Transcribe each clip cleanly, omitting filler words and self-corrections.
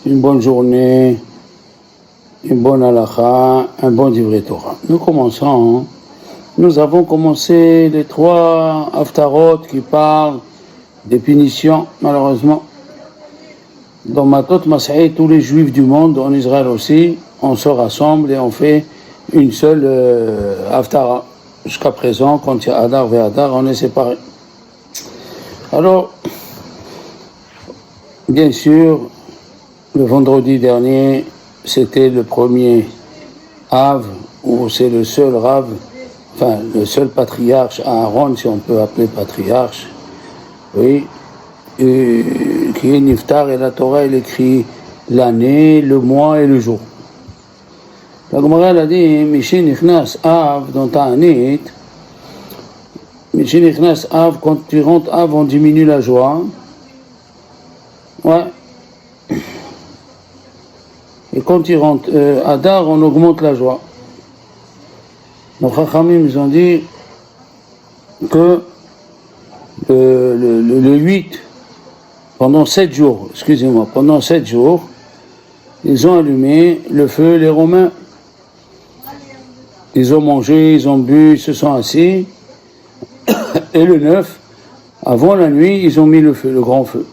une bonne journée, une bonne halakha, un bon divrei Torah. Nous avons commencé les 3 haftarot qui parlent des punitions, malheureusement. Dans Matot Mas'eh, tous les juifs du monde, en Israël aussi, on se rassemble et on fait une seule haftara. Jusqu'à présent, quand il y a Adar et Adar, on est séparés. Alors, bien sûr, le vendredi dernier, c'était le premier Av, où c'est le seul Rav, enfin le seul patriarche, Aaron, si on peut appeler patriarche, oui, qui est Niftar, et la Torah, elle écrit l'année, le mois et le jour. La Gemara a dit, Mishin Nichnas Av dans Ta'anit, Mishin Nichnas Av, quand tu rentres Av, on diminue la joie. Ouais. Et quand tu rentres Adar, on augmente la joie. Nos Chachamim, ils ont dit que le 8, pendant 7 jours, ils ont allumé le feu, les Romains. Ils ont mangé, ils ont bu, ils se sont assis. Et le 9, avant la nuit, ils ont mis le feu, le grand feu.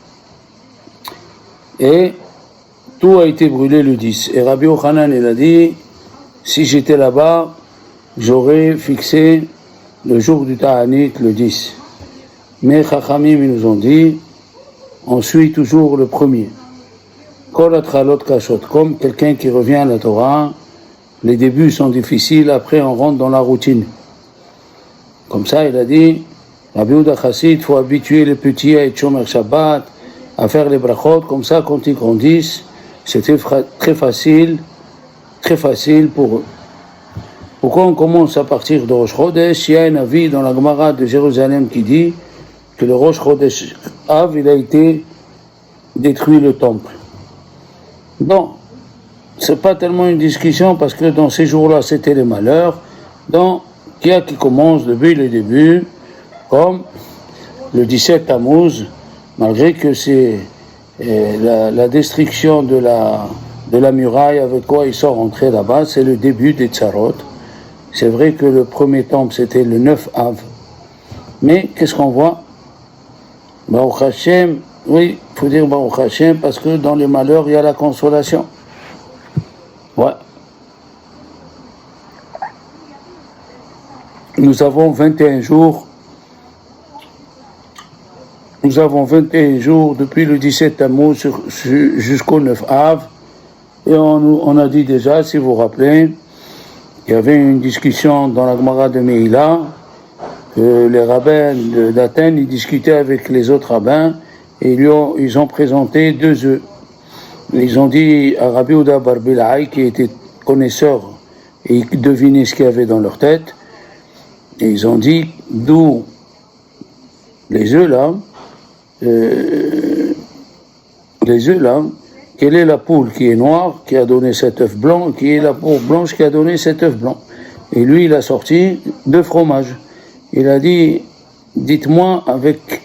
Et tout a été brûlé le 10. Et Rabbi Yochanan, il a dit, si j'étais là-bas, j'aurais fixé le jour du Ta'anit, le 10. Mais Chachamim, ils nous ont dit, on suit toujours le premier. Kol Atchalot Kashot, comme quelqu'un qui revient à la Torah, les débuts sont difficiles, après on rentre dans la routine. Comme ça, il a dit, Rabbi Yehuda Chassid, il faut habituer les petits à être Shomer Shabbat, à faire les brachot, comme ça, quand ils grandissent, c'était très facile pour eux. Pourquoi on commence à partir de Rosh Chodesh? Il y a un avis dans la Gemara de Jérusalem qui dit que le Rosh Chodesh Av, il a été détruit le temple. Non, c'est pas tellement une discussion parce que dans ces jours-là, c'était les malheurs. Donc, il y a qui commence depuis le début, comme le 17 Tammuz, malgré que c'est la destruction de la muraille avec quoi ils sont rentrés là-bas, c'est le début des Tzarot. C'est vrai que le premier temple, c'était le 9 Av. Mais, qu'est-ce qu'on voit? Baruch Hashem, oui, il faut dire Baruch Hashem, parce que dans les malheurs, il y a la consolation. Ouais. Nous avons 21 jours depuis le 17 Tammuz jusqu'au 9 Av. Et on a dit déjà, si vous vous rappelez, il y avait une discussion dans la Gemara de Meïla, que les rabbins d'Athènes, ils discutaient avec les autres rabbins, et ils ont présenté 2 œufs. Ils ont dit à Rabbi Yehuda bar Bilhaï, qui était connaisseur, et qui devinait ce qu'il y avait dans leur tête, et ils ont dit, d'où les œufs là, quelle est la poule qui est noire, qui a donné cet œuf blanc, qui est la poule blanche qui a donné cet œuf blanc. Et lui, il a sorti 2 fromages. Il a dit, dites-moi avec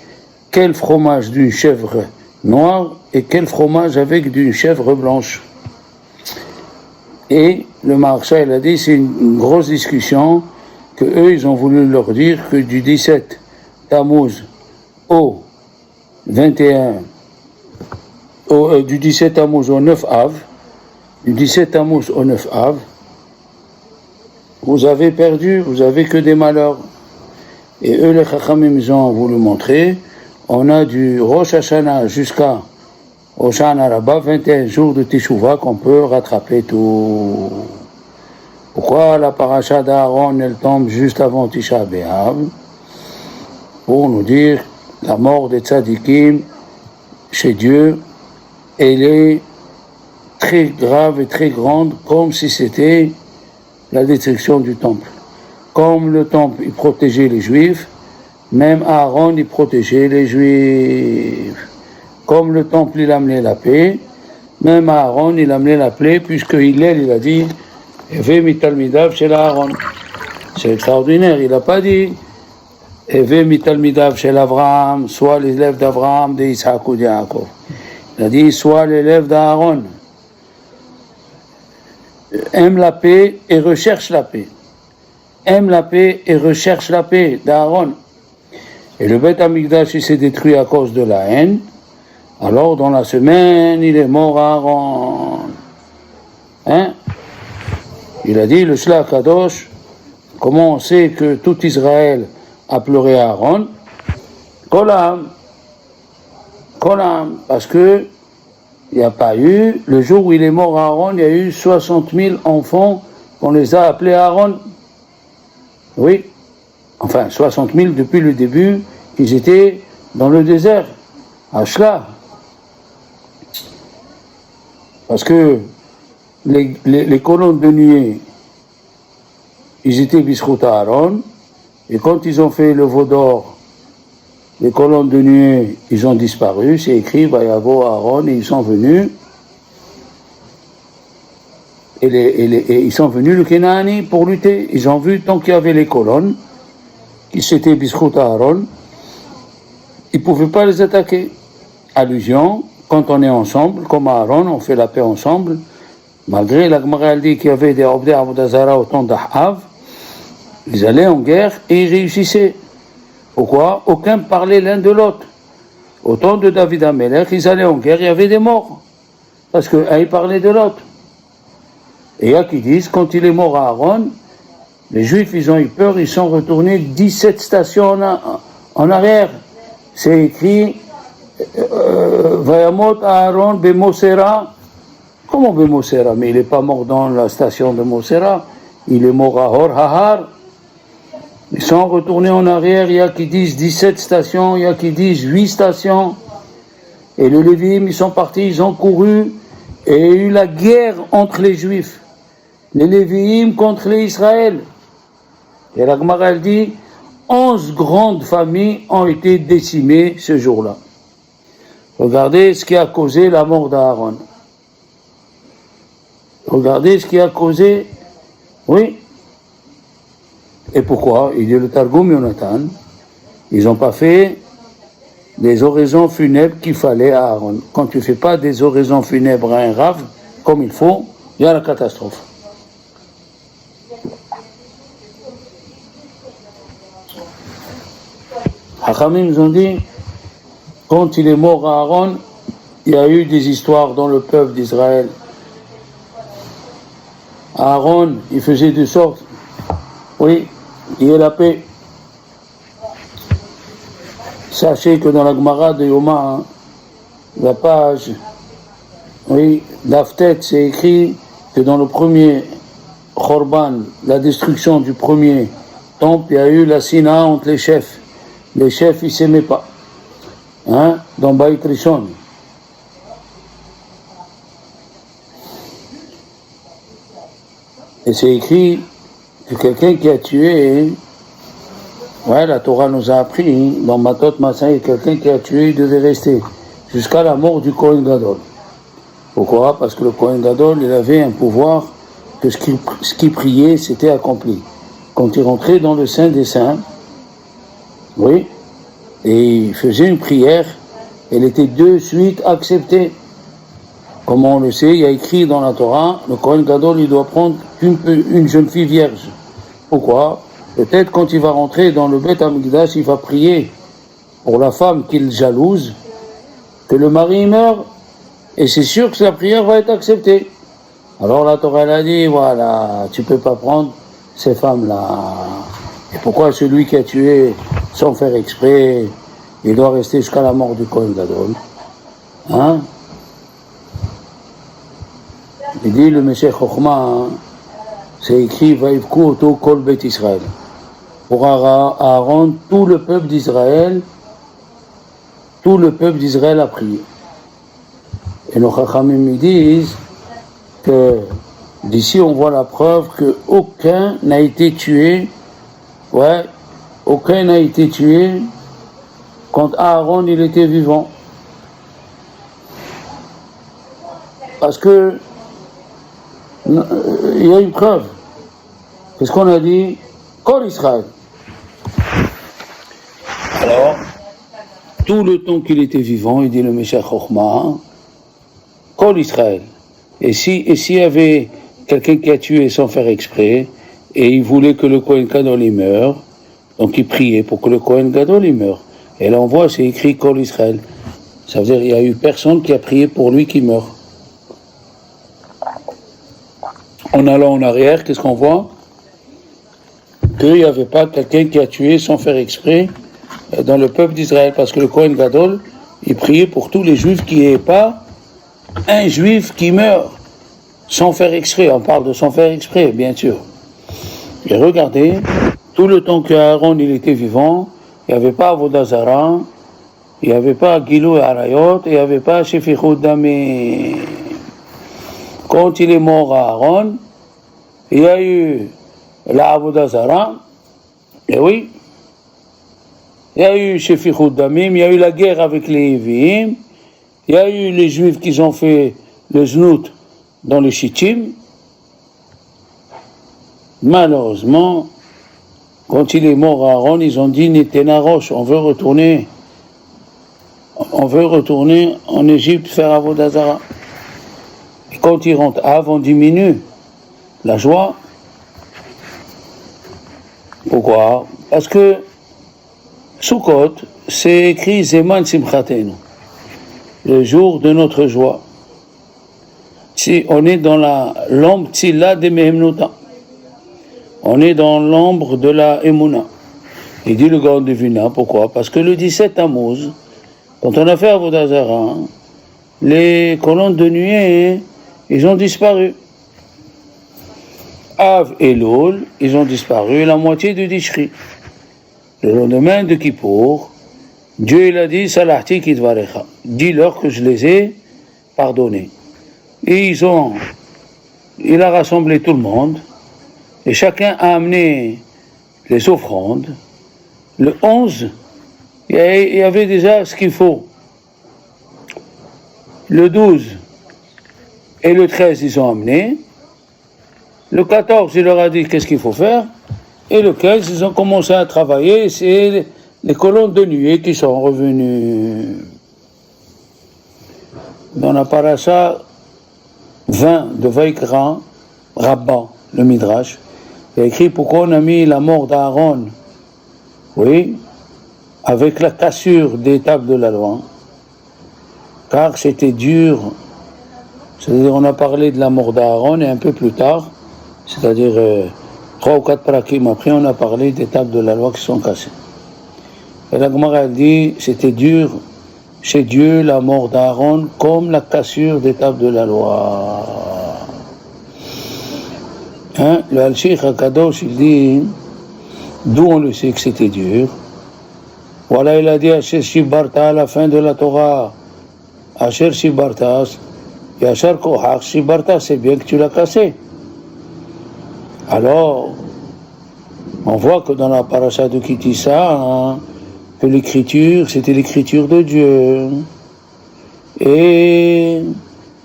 quel fromage d'une chèvre noire et quel fromage avec d'une chèvre blanche. Et le Maharsha, il a dit, c'est une grosse discussion, que eux, ils ont voulu leur dire que du 17 Tammuz au 21, du 17 Tammuz au 9 Av, vous avez perdu, vous avez que des malheurs. Et eux, les Chachamim, ils ont voulu montrer, on a du Rosh Hashanah jusqu'à Hoshana Rabbah, 21 jours de Teshuvah qu'on peut rattraper tout. Pourquoi la paracha d'Aaron, elle tombe juste avant Tisha B'Av? Pour nous dire, la mort des tzadikim chez Dieu, elle est très grave et très grande, comme si c'était la destruction du temple. Comme le temple, il protégeait les Juifs, même Aaron, il protégeait les Juifs. Comme le temple, il amenait la paix, même Aaron, il amenait la paix, puisque il a dit, Eve mitalmidav shel Aaron. C'est extraordinaire, il n'a pas dit, Eve mitalmidav shel Avraham, soit les élèves d'Avraham, d'Isaac ou d'Yaakov. Il a dit, sois l'élève d'Aaron. Aime la paix et recherche la paix. Aime la paix et recherche la paix d'Aaron. Et le Beth Amikdash, il s'est détruit à cause de la haine. Alors, dans la semaine, il est mort Aaron. Hein? Il a dit, le Shlach Kadosh, comment on sait que tout Israël a pleuré Aaron? Kolam, parce que il n'y a pas eu, le jour où il est mort Aaron, il y a eu 60 000 enfants qu'on les a appelés Aaron. Oui, enfin 60 000 depuis le début, ils étaient dans le désert, à Shla. Parce que les colonnes de nuée, ils étaient Bishrout Aaron, et quand ils ont fait le veau d'or, les colonnes de nuée, ils ont disparu, c'est écrit, Vayavo Aaron, et ils sont venus, et ils sont venus le Kenaani pour lutter. Ils ont vu, tant qu'il y avait les colonnes, qui c'était Bishrout Aaron, ils ne pouvaient pas les attaquer. Allusion, quand on est ensemble, comme Aaron, on fait la paix ensemble, malgré la Gemara dit qu'il y avait des Obdei Avodazara au temps d'Ahav, ils allaient en guerre et ils réussissaient. Pourquoi? Aucun parlait l'un de l'autre. Au temps de David Amelech, ils allaient en guerre, il y avait des morts. Parce qu'un parlait de l'autre. Et il y a qui disent, quand il est mort à Aaron, les Juifs, ils ont eu peur, ils sont retournés 17 stations en arrière. C'est écrit, Vayamot Aaron Bemosera. Comment Bemosera? Mais il n'est pas mort dans la station de Mosera, il est mort à Hor Hahar. Ils sont retournés en arrière, il y a qui disent 17 stations, il y a qui disent 8 stations. Et les Lévim, ils sont partis, ils ont couru, et il y a eu la guerre entre les Juifs. Les Lévim contre les Israël. Et la Gemara, elle dit, 11 grandes familles ont été décimées ce jour-là. Regardez ce qui a causé la mort d'Aaron. Regardez ce qui a causé, oui. Et pourquoi? Il dit le Targum Yonatan, ils n'ont pas fait des oraisons funèbres qu'il fallait à Aaron. Quand tu ne fais pas des oraisons funèbres à un rave, comme il faut, il y a la catastrophe. Hachamim nous ont dit, quand il est mort à Aaron, il y a eu des histoires dans le peuple d'Israël. Aaron, il faisait de sorte, oui, il y a la paix. Sachez que dans la Gemara de Yoma, la page, oui, d'Aftet, c'est écrit que dans le premier Khorban, la destruction du premier temple, il y a eu la sina entre les chefs. Les chefs, ils ne s'aimaient pas. Hein, dans Baït Rishon. Et c'est écrit que quelqu'un qui a tué, ouais, la Torah nous a appris, dans Matot Masai, quelqu'un qui a tué, il devait rester jusqu'à la mort du Kohen Gadol. Pourquoi? Parce que le Kohen Gadol, il avait un pouvoir que ce qu'il priait, c'était accompli. Quand il rentrait dans le Saint des Saints, oui, et il faisait une prière, elle était de suite acceptée. Comme on le sait, il y a écrit dans la Torah, le Kohen Gadol, il doit prendre une jeune fille vierge. Pourquoi? Peut-être quand il va rentrer dans le Beth Amikdash, il va prier pour la femme qu'il jalouse, que le mari meure, et c'est sûr que sa prière va être acceptée. Alors la Torah, elle a dit, voilà, tu ne peux pas prendre ces femmes-là. Et pourquoi celui qui a tué sans faire exprès, il doit rester jusqu'à la mort du Kohen Gadol? Hein? Il dit, le Meshech Chochma, hein, c'est écrit, Vaïvku Oto Kol Bet Israël. Pour Aaron, tout le peuple d'Israël a prié. Et nos Chachamim disent que d'ici on voit la preuve qu'aucun n'a été tué, ouais, aucun n'a été tué quand Aaron il était vivant. Parce que il y a une preuve. Qu'est-ce qu'on a dit? Kol Israël. Alors, tout le temps qu'il était vivant, il dit le Meshech Chochma, Kol Israël. Et s'il y avait quelqu'un qui a tué sans faire exprès, et il voulait que le Kohen Gadol il meure, donc il priait pour que le Kohen Gadol il meure. Et là on voit, c'est écrit Kol Israël. Ça veut dire qu'il n'y a eu personne qui a prié pour lui qui meurt. En allant en arrière, qu'est-ce qu'on voit? Qu'il n'y avait pas quelqu'un qui a tué sans faire exprès dans le peuple d'Israël, parce que le Kohen Gadol, il priait pour tous les juifs qu'il n'y ait pas un juif qui meurt sans faire exprès. On parle de sans faire exprès, bien sûr. Et regardez, tout le temps qu'Aaron il était vivant, il n'y avait pas Avodah Zara, il n'y avait pas Gilui Arayot, il n'y avait pas Shefichut Damim. Quand il est mort à Aaron, il y a eu la Avodah Zara, et oui, il y a eu Shefichut Damim, il y a eu la guerre avec les Lévi'im, il y a eu les Juifs qui ont fait le znout dans les Shittim. Malheureusement, quand il est mort à Aaron, ils ont dit Netena Rosh, on veut retourner en Égypte faire Avodah Zara. Et quand il rentre on diminue la joie. Pourquoi? Parce que Sukkot, c'est écrit Zeman Simchatenu, le jour de notre joie. Si on est dans l'ombre Tzila de Mehemnuta, on est dans l'ombre de la Emouna. Il dit le Gaon de Vilna, pourquoi? Parce que le 17 Tammuz, quand on a fait Avodah Zara, les colonnes de nuée, ils ont disparu. Av et Lol, ils ont disparu, la moitié du Dishri. Le lendemain de Kippour, Dieu il a dit Salahti Kitvarecha, dis-leur que je les ai pardonnés. Et il a rassemblé tout le monde, et chacun a amené les offrandes. Le 11, il y avait déjà ce qu'il faut. Le 12 et le 13, ils ont amené. Le 14, il leur a dit qu'est-ce qu'il faut faire. Et le 15, ils ont commencé à travailler. C'est les colonnes de nuée qui sont revenues. Dans la paracha 20 de Vaikra, Rabba, le Midrash, il y a écrit pourquoi on a mis la mort d'Aaron, oui, avec la cassure des tables de la loi, car c'était dur. C'est-à-dire, on a parlé de la mort d'Aaron et un peu plus tard, c'est-à-dire 3 ou 4 prakim après, on a parlé des tables de la loi qui sont cassées. Et la Gemara dit, c'était dur chez Dieu la mort d'Aaron comme la cassure des tables de la loi. Hein? Le Al-Sheikh HaKadosh, il dit, d'où on le sait que c'était dur. Voilà, il a dit, Asher Shibarta à la fin de la Torah, Asher Shibarta, Yashar Kohach Shibarta, c'est bien que tu l'as cassé. Alors, on voit que dans la paracha de Kitissa, hein, que l'écriture, c'était l'écriture de Dieu. Et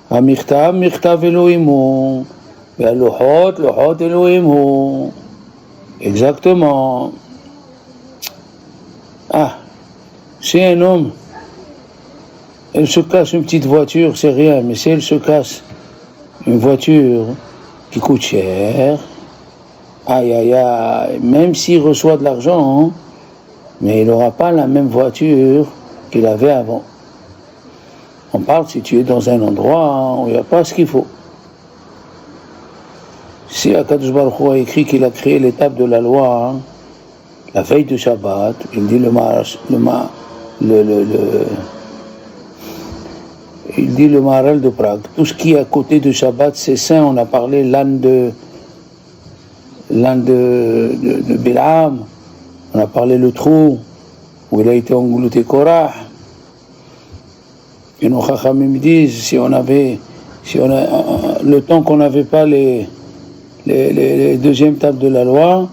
Amirtav, Mirtav Elohimu, et Lohot, Lohot Elohimu. Exactement. Ah, si un homme, elle se casse une petite voiture, c'est rien, mais si elle se casse une voiture qui coûte cher, aïe aïe aïe, même s'il reçoit de l'argent, hein, mais il n'aura pas la même voiture qu'il avait avant. On parle si tu es dans un endroit où il n'y a pas ce qu'il faut. Si Akadosh Baruch Hu a écrit qu'il a créé l'étape de la loi, hein, la veille de Shabbat, il dit il dit le Maharal de Prague. Tout ce qui est à côté de Shabbat, c'est saint. On a parlé l'âne de Bilam, on a parlé le trou où il a été englouti Korah. Et nos Chachamim disent si on a le temps qu'on n'avait pas les deuxièmes tables de la loi,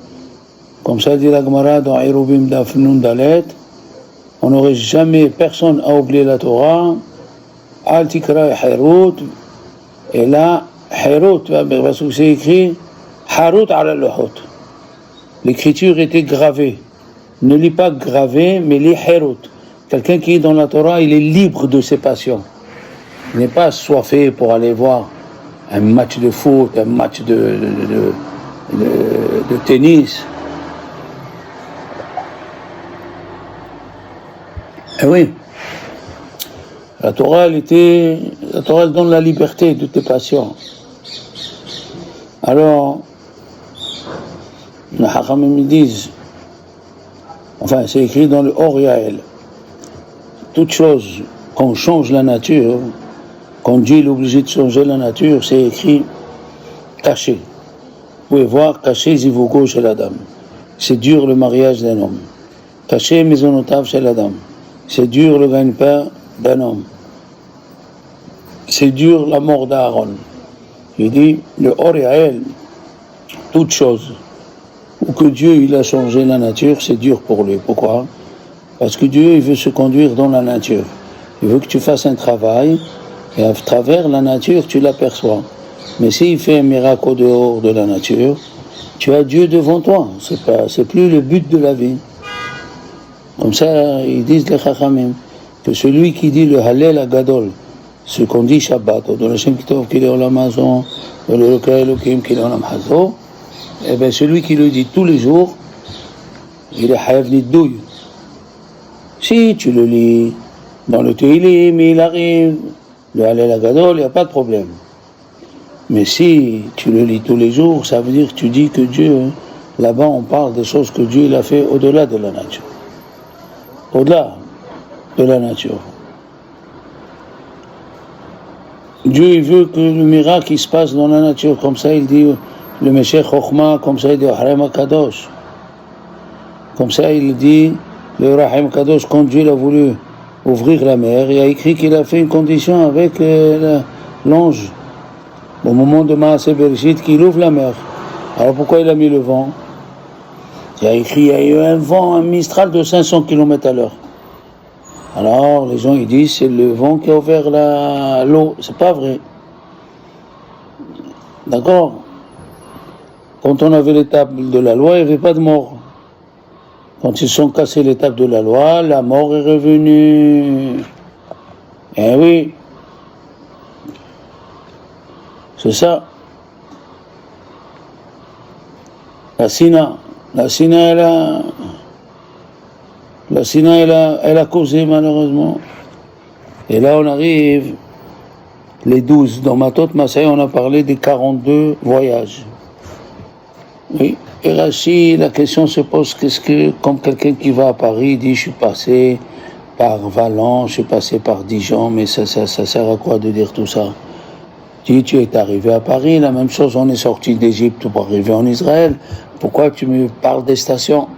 comme ça dit la Gemara dans Erubim Daf Nun Dalet, on n'aurait jamais, personne à oublier la Torah. Al Tikra Herut, et là Herut, parce que c'est écrit Harut ala Lohot. L'écriture était gravée. Ne lis pas gravé, mais lis Herut. Quelqu'un qui est dans la Torah, il est libre de ses passions. Il n'est pas assoiffé pour aller voir un match de foot, un match de tennis. Eh oui, la Torah, elle donne la liberté de tes passions. Alors, les Chachamim disent, enfin c'est écrit dans le Or Yael, toute chose qu'on change la nature, quand Dieu est obligé de changer la nature, c'est écrit caché. Vous pouvez voir, caché Zivugo chez la dame. C'est dur le mariage d'un homme. Caché Maisonotav chez la dame. C'est dur le gagne-pain d'un homme. C'est dur la mort d'Aaron. Il dit, le Or Yael, toute chose où que Dieu il a changé la nature, c'est dur pour lui. Pourquoi? Parce que Dieu il veut se conduire dans la nature. Il veut que tu fasses un travail et à travers la nature tu l'aperçois. Mais s'il fait un miracle au dehors de la nature, tu as Dieu devant toi. C'est plus le but de la vie. Comme ça, ils disent les Chachamim que celui qui dit le Hallel Agadol, ce qu'on dit Shabbat, dans le Shem Kitov qu'il est en Amazon, dans le Lokay Elohim qu'il est en Amazon, eh bien celui qui le dit tous les jours, il est Hayav Nidouille. Si tu le lis dans le Teilim, il arrive, le Hallel Agadol, il n'y a pas de problème. Mais si tu le lis tous les jours, ça veut dire que tu dis que Dieu, là-bas on parle des choses que Dieu il a fait au-delà de la nature. Au-delà de la nature. Dieu il veut que le miracle il se passe dans la nature, comme ça il dit le Meshech Chochma, comme ça il dit Rahim HaKadosh. Comme ça il dit le Rahim HaKadosh, quand Dieu a voulu ouvrir la mer, il a écrit qu'il a fait une condition avec l'ange au moment de Maaseh Bereshit qu'il ouvre la mer. Alors pourquoi il a mis le vent? Il a écrit il y a eu un vent, un mistral de 500 km à l'heure. Alors les gens ils disent c'est le vent qui a ouvert l'eau. C'est pas vrai. D'accord? Quand on avait les tables de la loi, il n'y avait pas de mort. Quand ils sont cassés les tables de la loi, la mort est revenue. Eh oui. C'est ça. La Sina, elle a causé malheureusement. Et là on arrive, les 12. Dans Matot Massaï, on a parlé des 42 voyages. Oui. Et Rashi, la question se pose, qu'est-ce que, comme quelqu'un qui va à Paris, dit, je suis passé par Valence, je suis passé par Dijon, mais ça sert à quoi de dire tout ça? Tu es arrivé à Paris, la même chose, on est sorti d'Égypte pour arriver en Israël. Pourquoi tu me parles des stations?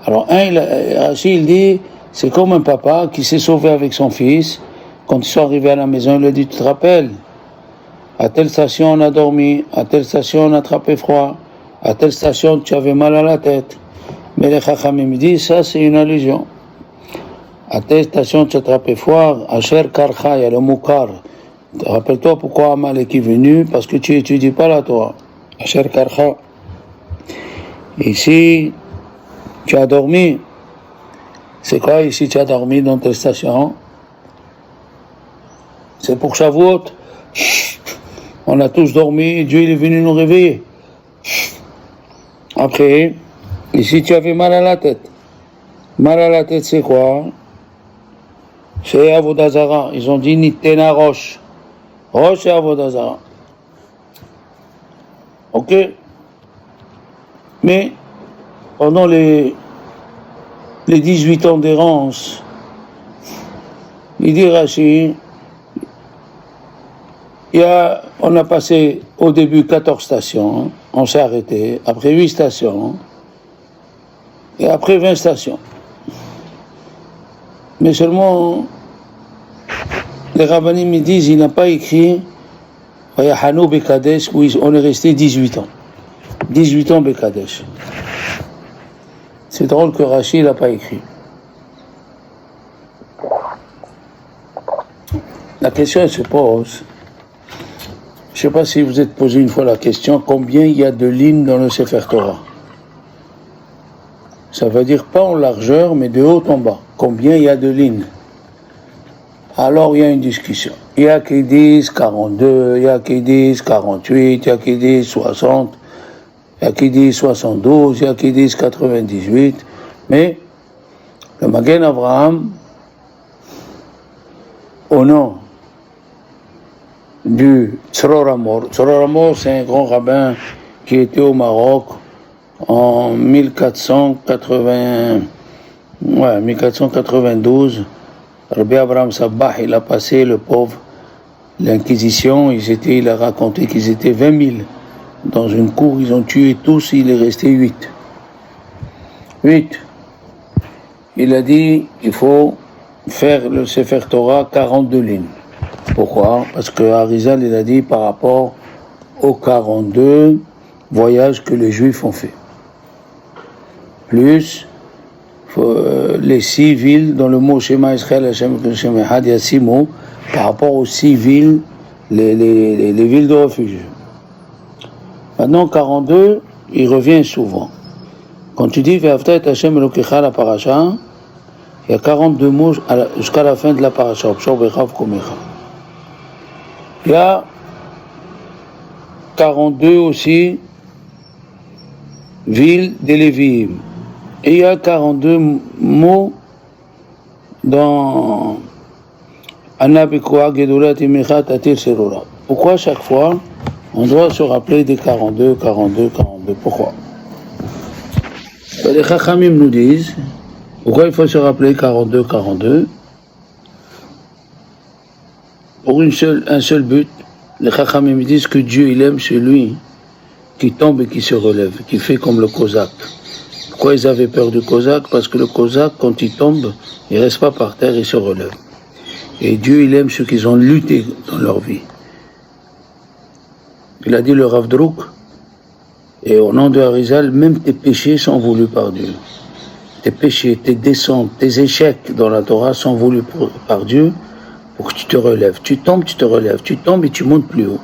Alors, Rashi, il dit, c'est comme un papa qui s'est sauvé avec son fils. Quand ils sont arrivés à la maison, il lui a dit, tu te rappelles? À telle station, on a dormi. À telle station, on a attrapé froid. À telle station, tu avais mal à la tête. Mais les Chachamim me disent, ça, c'est une allusion. À telle station, tu as attrapé froid. Asher Karcha, il y a le Moukar. Rappelle-toi pourquoi Amalek est venu, parce que tu n'étudies pas la Torah. Asher Karcha. Ici, tu as dormi. C'est quoi ici, tu as dormi dans telle station? C'est pour Shavuot. On a tous dormi, Dieu il est venu nous réveiller. Après, ici tu avais mal à la tête. Mal à la tête, c'est quoi? C'est Avodazara. Ils ont dit Nitena Roche. Roche et Avodazara. Ok? Mais, pendant les 18 ans d'errance, il dit Rashi, on a passé au début 14 stations, on s'est arrêté, après 8 stations, et après 20 stations. Mais seulement, les rabbinim me disent, il n'a pas écrit Vayahanu Bekadesh, où on est resté 18 ans. 18 ans Bekadesh. C'est drôle que Rashi n'a pas écrit. La question elle se pose. Je ne sais pas si vous êtes posé une fois la question, combien il y a de lignes dans le Sefer Torah? Ça veut dire pas en largeur, mais de haut en bas. Combien il y a de lignes? Alors il y a une discussion. Il y a qui disent 42, il y a qui disent 48, il y a qui disent 60, il y a qui disent 72, il y a qui disent 98, mais le Magen Avraham, au nom du Tzror Amor, c'est un grand rabbin qui était au Maroc en 1492. Rabbi Abraham Sabbah, il a passé, le pauvre, l'Inquisition. Il a raconté qu'ils étaient 20 000 dans une cour, ils ont tué tous, il est resté 8. Il a dit, il faut faire le Sefer Torah 42 lignes. Pourquoi? Parce que Arizal, il a dit par rapport aux 42 voyages que les Juifs ont fait. Plus les 6 villes dans le mot Shema Israël, Hashem Hashem Echad, il y a 6 mots par rapport aux 6 villes, les villes de refuge. Maintenant, 42, il revient souvent. Quand tu dis Ve'avta et Hashem Elokecha la paracha, il y a 42 mots jusqu'à la fin de la paracha. Il y a 42 aussi villes des Lévi'im. Et il y a 42 mots dans Anabikoa, Gedulat, Imechat, Atir, Serora. Pourquoi chaque fois on doit se rappeler des 42? Pourquoi? Les Chachamim nous disent pourquoi il faut se rappeler 42? Pour un seul but. Les Chachamim disent que Dieu il aime celui qui tombe et qui se relève, qui fait comme le Cosaque. Pourquoi ils avaient peur du Cosaque? Parce que le Cosaque, quand il tombe, il ne reste pas par terre, il se relève. Et Dieu, il aime ceux qui ont lutté dans leur vie. Il a dit le Rav Drouk, et au nom de Arizal, même tes péchés sont voulus par Dieu. Tes péchés, tes descentes, tes échecs dans la Torah sont voulus par Dieu pour que tu te relèves. Tu tombes, tu te relèves. Tu tombes et tu montes plus haut.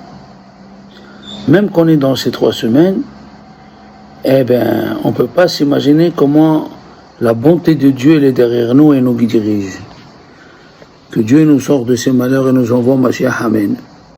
Même qu'on est dans ces 3 semaines, on ne peut pas s'imaginer comment la bonté de Dieu elle est derrière nous et nous dirige. Que Dieu nous sort de ces malheurs et nous envoie Mashiach. Amen.